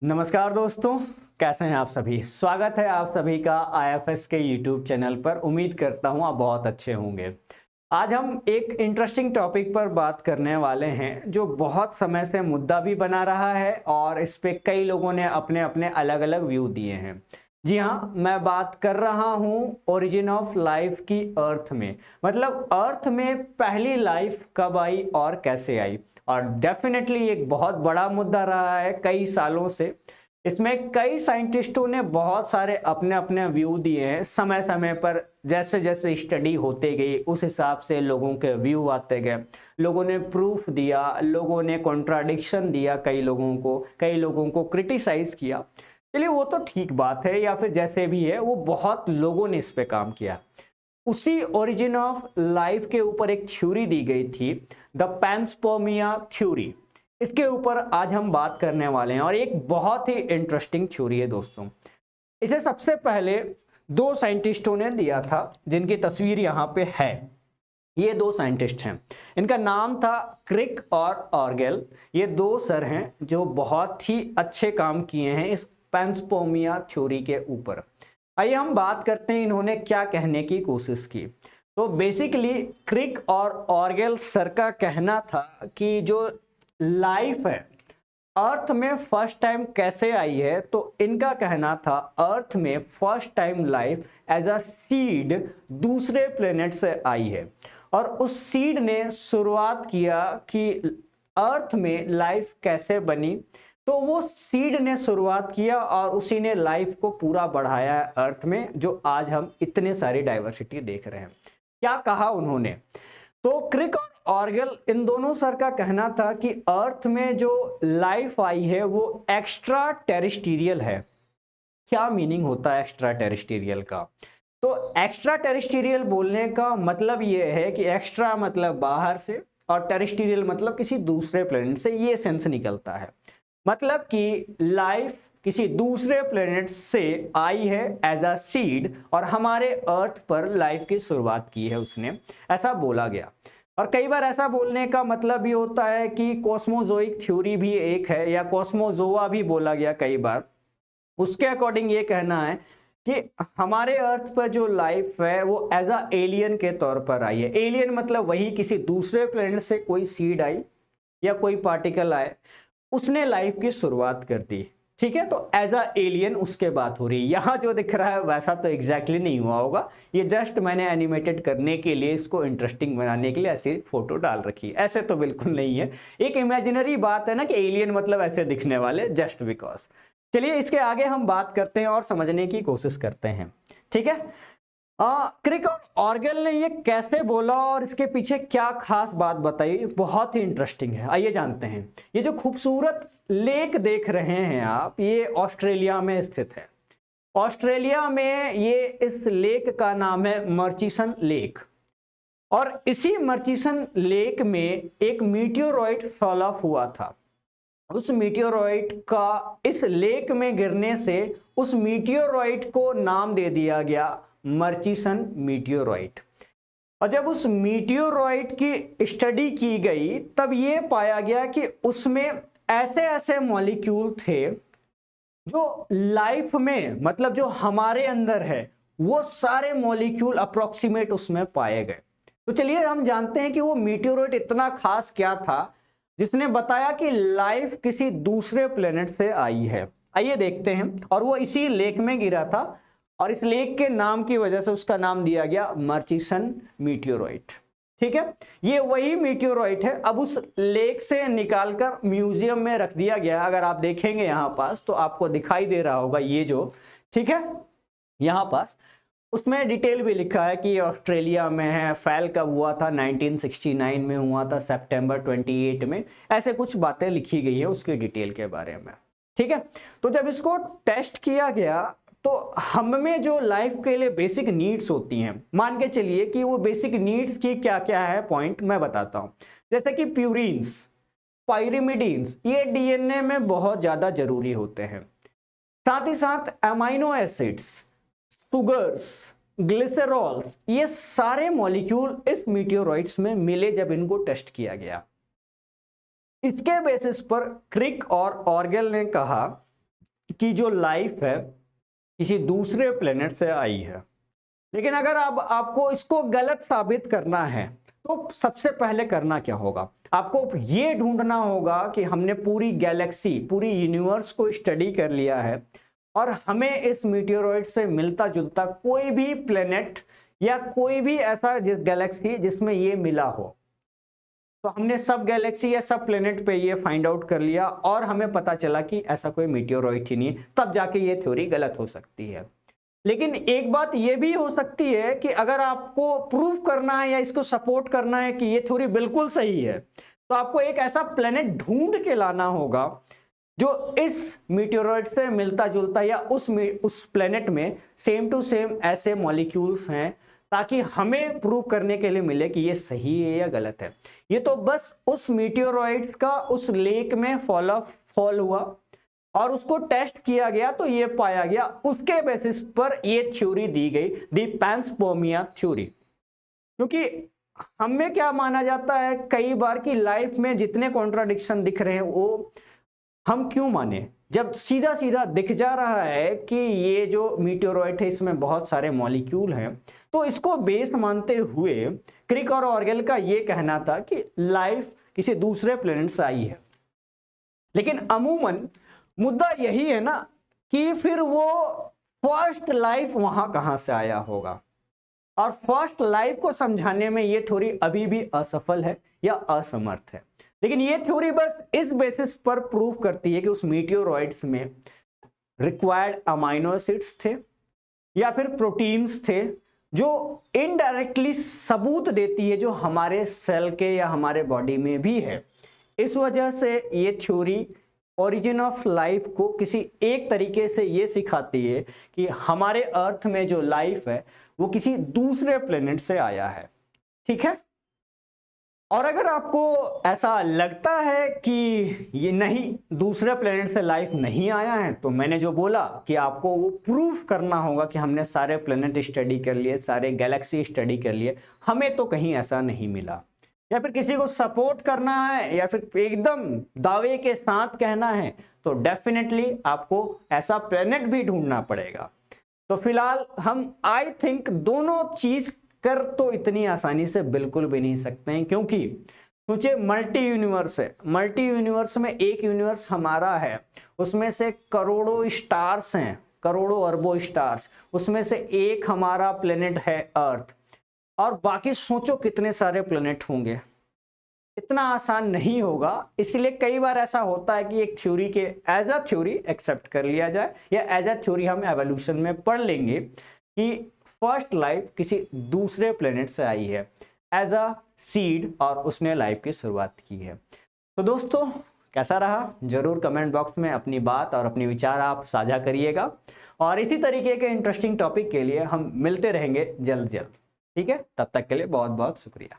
नमस्कार दोस्तों, कैसे हैं आप सभी। स्वागत है आप सभी का आईएफएस के यूट्यूब चैनल पर। उम्मीद करता हूं आप बहुत अच्छे होंगे। आज हम एक इंटरेस्टिंग टॉपिक पर बात करने वाले हैं जो बहुत समय से मुद्दा भी बना रहा है और इस पे कई लोगों ने अपने अपने अलग अलग व्यू दिए हैं। जी हाँ, मैं बात कर रहा हूँ ओरिजिन ऑफ लाइफ की अर्थ में। मतलब अर्थ में पहली लाइफ कब आई और कैसे आई। और डेफिनेटली एक बहुत बड़ा मुद्दा रहा है कई सालों से। इसमें कई साइंटिस्टों ने बहुत सारे अपने अपने व्यू दिए हैं समय समय पर। जैसे जैसे स्टडी होते गई उस हिसाब से लोगों के व्यू आते गए। लोगों ने प्रूफ दिया, लोगों ने कॉन्ट्राडिक्शन दिया, कई लोगों को क्रिटिसाइज किया। चलिए वो तो ठीक बात है, या फिर जैसे भी है, वो बहुत लोगों ने इस पे काम किया। उसी ओरिजिन ऑफ लाइफ के ऊपर एक थ्योरी दी गई थी, द पैंसपर्मिया थ्योरी। इसके ऊपर आज हम बात करने वाले हैं और एक बहुत ही इंटरेस्टिंग थ्योरी है दोस्तों। इसे सबसे पहले दो साइंटिस्टों ने दिया था जिनकी तस्वीर यहाँ पे है। ये दो साइंटिस्ट हैं, इनका नाम था क्रिक और ऑर्गेल। ये दो सर हैं जो बहुत ही अच्छे काम किए हैं इस पैंसपर्मिया थ्योरी के ऊपर। आइए हम बात करते हैं इन्होंने क्या कहने की कोशिश की। तो बेसिकली क्रिक और ऑर्गेल सर का कहना था कि जो लाइफ है अर्थ में फर्स्ट टाइम कैसे आई है, तो इनका कहना था अर्थ में first time life as a seed दूसरे प्लेनेट से आई है। और उस सीड ने शुरुआत किया कि अर्थ में लाइफ कैसे बनी। तो वो सीड ने शुरुआत किया और उसी ने लाइफ को पूरा बढ़ाया है अर्थ में, जो आज हम इतने सारी डाइवर्सिटी देख रहे हैं। क्या कहा उन्होंने? तो क्रिक और ऑर्गेल इन दोनों सर का कहना था कि अर्थ में जो लाइफ आई है वो एक्स्ट्रा टेरेस्ट्रियल है। क्या मीनिंग होता है एक्स्ट्रा टेरेस्ट्रियल का? तो एक्स्ट्रा टेरेस्ट्रियल बोलने का मतलब ये है कि एक्स्ट्रा मतलब बाहर से और टेरेस्ट्रियल मतलब किसी दूसरे प्लेनेट से, ये सेंस निकलता है। मतलब कि लाइफ किसी दूसरे प्लेनेट से आई है एज अ सीड और हमारे अर्थ पर लाइफ की शुरुआत की है उसने, ऐसा बोला गया। और कई बार ऐसा बोलने का मतलब भी होता है कि कॉस्मोजोइक थ्योरी भी एक है, या कॉस्मोजोआ भी बोला गया कई बार। उसके अकॉर्डिंग ये कहना है कि हमारे अर्थ पर जो लाइफ है वो एज अ एलियन के तौर पर आई है। एलियन मतलब वही किसी दूसरे प्लेनेट से कोई सीड आई या कोई पार्टिकल आए, उसने लाइफ की शुरुआत कर दी। ठीक है, तो एज अ एलियन उसके बात हो रही है। यहां जो दिख रहा है वैसा तो एग्जैक्टली नहीं हुआ होगा, ये जस्ट मैंने एनिमेटेड करने के लिए, इसको इंटरेस्टिंग बनाने के लिए ऐसी फोटो डाल रखी है। ऐसे तो बिल्कुल नहीं है, एक इमेजिनरी बात है ना कि एलियन मतलब ऐसे दिखने वाले, जस्ट बिकॉज। चलिए इसके आगे हम बात करते हैं और समझने की कोशिश करते हैं। ठीक है, क्रिक और ऑर्गेल ने ये कैसे बोला और इसके पीछे क्या खास बात बताई, बहुत ही इंटरेस्टिंग है। आइए जानते हैं। ये जो खूबसूरत लेक देख रहे हैं आप, ये ऑस्ट्रेलिया में स्थित है। ऑस्ट्रेलिया में ये इस लेक का नाम है मर्चिसन लेक। और इसी मर्चिसन लेक में एक मीटियोरॉइड फॉल ऑफ हुआ था। उस मीटियोरॉइड का इस लेक में गिरने से उस मीटियोरॉइड को नाम दे दिया गया मर्चिसन मीटियोरॉइड। और जब उस मीटियोरॉइड की स्टडी की गई तब ये पाया गया कि उसमें ऐसे ऐसे मॉलिक्यूल थे जो लाइफ में, मतलब जो हमारे अंदर है, वो सारे मॉलिक्यूल अप्रोक्सीमेट उसमें पाए गए। तो चलिए हम जानते हैं कि वो मीटियोरॉइड इतना खास क्या था जिसने बताया कि लाइफ किसी दूसरे प्लेनेट से आई है। आइए देखते हैं। और वो इसी लेक में गिरा था और इस लेक के नाम की वजह से उसका नाम दिया गया मर्चिसन मीटियोरॉइड। ठीक है, ये वही मीटियोरॉइड है। अब उस लेक से निकालकर म्यूजियम में रख दिया गया। अगर आप देखेंगे यहां पास तो आपको दिखाई दे रहा होगा ये जो, ठीक है, यहां पास उसमें डिटेल भी लिखा है कि ऑस्ट्रेलिया में है, फैल कब हुआ था, 1969 में हुआ था, सितंबर 28 में। ऐसे कुछ बातें लिखी गई है उसकी डिटेल के बारे में। ठीक है, तो जब इसको टेस्ट किया गया तो हम में जो लाइफ के लिए बेसिक नीड्स होती हैं, मान के चलिए कि वो बेसिक नीड्स की क्या क्या है, पॉइंट मैं बताता हूं। जैसे कि प्यूरिन्स, पायरिमिडीन्स, ये डीएनए में बहुत ज्यादा जरूरी होते हैं। साथ ही साथ अमाइनो एसिड्स, सुगर्स, ग्लिसरॉल्स, ये सारे मॉलिक्यूल इस मीटियोरॉइड्स में मिले जब इनको टेस्ट किया गया। इसके बेसिस पर क्रिक और ऑर्गेल ने कहा की जो लाइफ है किसी दूसरे प्लेनेट से आई है। लेकिन अगर आपको इसको गलत साबित करना है तो सबसे पहले करना क्या होगा, आपको ये ढूंढना होगा कि हमने पूरी गैलेक्सी, पूरी यूनिवर्स को स्टडी कर लिया है और हमें इस मीटियोरॉइड से मिलता जुलता कोई भी प्लेनेट या कोई भी ऐसा गैलेक्सी जिसमें ये मिला हो। तो हमने सब गैलेक्सी या सब प्लेनेट पे ये फाइंड आउट कर लिया और हमें पता चला कि ऐसा कोई मीटियोरॉइड ही नहीं, तब जाके ये थ्योरी गलत हो सकती है। लेकिन एक बात ये भी हो सकती है कि अगर आपको प्रूव करना है या इसको सपोर्ट करना है कि ये थ्योरी बिल्कुल सही है, तो आपको एक ऐसा प्लेनेट ढूंढ के लाना होगा जो इस मीटियोरॉइड से मिलता जुलता या उस प्लेनेट में सेम टू सेम ऐसे मॉलिक्यूल्स हैं, ताकि हमें प्रूव करने के लिए मिले कि ये सही है या गलत है। ये तो बस उस मीटियोरॉइड का उस लेक में फॉल हुआ और उसको टेस्ट किया गया तो ये पाया गया, उसके बेसिस पर ये थ्योरी दी गई, दी पैंसपर्मिया थ्योरी। क्योंकि हमें क्या माना जाता है कई बार कि लाइफ में जितने कॉन्ट्राडिक्शन दिख रहे हैं वो हम क्यों माने, जब सीधा सीधा दिख जा रहा है कि ये जो मीटियोरॉइड है इसमें बहुत सारे मॉलिक्यूल हैं। तो इसको बेस मानते हुए क्रिक और ऑर्गेल का ये कहना था कि लाइफ किसी दूसरे प्लेनेट से आई है। लेकिन अमूमन मुद्दा यही है ना कि फिर वो फर्स्ट लाइफ वहां कहां से आया होगा, और फर्स्ट लाइफ को समझाने में ये थ्योरी अभी भी असफल है या असमर्थ है। लेकिन ये थ्योरी बस इस बेसिस पर प्रूव करती है कि उस मीटियोरॉइड्स में रिक्वायर्ड अमाइनो एसिड्स थे या फिर प्रोटीन्स थे, जो इनडायरेक्टली सबूत देती है जो हमारे सेल के या हमारे बॉडी में भी है। इस वजह से ये थ्योरी ओरिजिन ऑफ लाइफ को किसी एक तरीके से ये सिखाती है कि हमारे अर्थ में जो लाइफ है वो किसी दूसरे प्लेनेट से आया है। ठीक है, और अगर आपको ऐसा लगता है कि ये नहीं, दूसरे प्लेनेट से लाइफ नहीं आया है, तो मैंने जो बोला कि आपको वो प्रूफ करना होगा कि हमने सारे प्लेनेट स्टडी कर लिए, सारे गैलेक्सी स्टडी कर लिए, हमें तो कहीं ऐसा नहीं मिला। या फिर किसी को सपोर्ट करना है या फिर एकदम दावे के साथ कहना है तो डेफिनेटली आपको ऐसा प्लेनेट भी ढूंढना पड़ेगा। तो फिलहाल हम आई थिंक दोनों चीज कर तो इतनी आसानी से बिल्कुल भी नहीं सकते हैं, क्योंकि सोचिए मल्टी यूनिवर्स है, मल्टी यूनिवर्स में एक यूनिवर्स हमारा है, उसमें से करोड़ों स्टार्स हैं, करोड़ों अरबों स्टार्स, उसमें से एक हमारा प्लेनेट है अर्थ, और बाकी सोचो कितने सारे प्लेनेट होंगे। इतना आसान नहीं होगा। इसलिए कई बार ऐसा होता है कि एक थ्योरी के एज अ थ्योरी एक्सेप्ट कर लिया जाए, या एज अ थ्योरी हम एवोल्यूशन में पढ़ लेंगे कि फर्स्ट लाइफ किसी दूसरे प्लेनेट से आई है एज अ सीड, और उसने लाइफ की शुरुआत की है। तो दोस्तों कैसा रहा, जरूर कमेंट बॉक्स में अपनी बात और अपने विचार आप साझा करिएगा, और इसी तरीके के इंटरेस्टिंग टॉपिक के लिए हम मिलते रहेंगे जल्द जल्द। ठीक है, तब तक के लिए बहुत बहुत शुक्रिया।